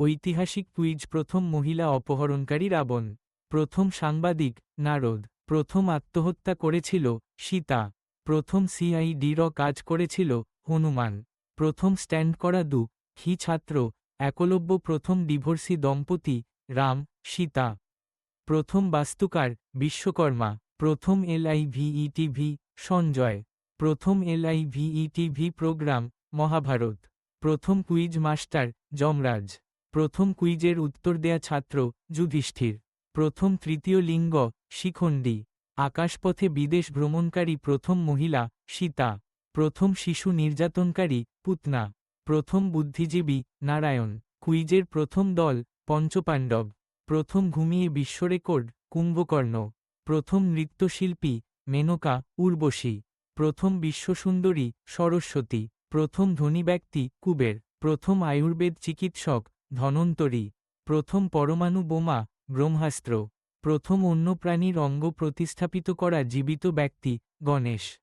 ঐতিহাসিক কুইজ। প্রথম মহিলা অপহরণকারী রাবণ। প্রথম সাংবাদিক নারদ। প্রথম আত্মহত্যা করেছিল সীতা। প্রথম সিআইডির কাজ করেছিল হনুমান। প্রথম স্ট্যান্ড করা হি ছাত্র একলব্য। প্রথম ডিভোর্সি দম্পতি রাম সীতা। প্রথম বাস্তুকার বিশ্বকর্মা। প্রথম LIVETV সঞ্জয়। প্রথম LIVETV প্রোগ্রাম মহাভারত। প্রথম কুইজ মাস্টার যমরাজ। প্রথম কুইজের উত্তর দেয়া ছাত্র যুধিষ্ঠির। প্রথম তৃতীয় লিঙ্গ শিখণ্ডী। আকাশপথে বিদেশ ভ্রমণকারী প্রথম মহিলা সীতা। প্রথম শিশু নির্যাতনকারী পুতনা। প্রথম বুদ্ধিজীবী নারায়ণ। কুইজের প্রথম দল পঞ্চপাণ্ডব। প্রথম ঘুমিয়ে বিশ্ব রেকর্ড কুম্ভকর্ণ। প্রথম নৃত্যশিল্পী মেনকা উর্বশী। প্রথম বিশ্বসুন্দরী সরস্বতী। প্রথম ধনী ব্যক্তি কুবের। প্রথম আয়ুর্বেদ চিকিৎসক ধনন্তরী। প্রথম পরমাণু বোমা ব্রহ্মাস্ত্র। প্রথম অন্য প্রাণীর অঙ্গ প্রতিস্থাপিত করা জীবিত ব্যক্তি গণেশ।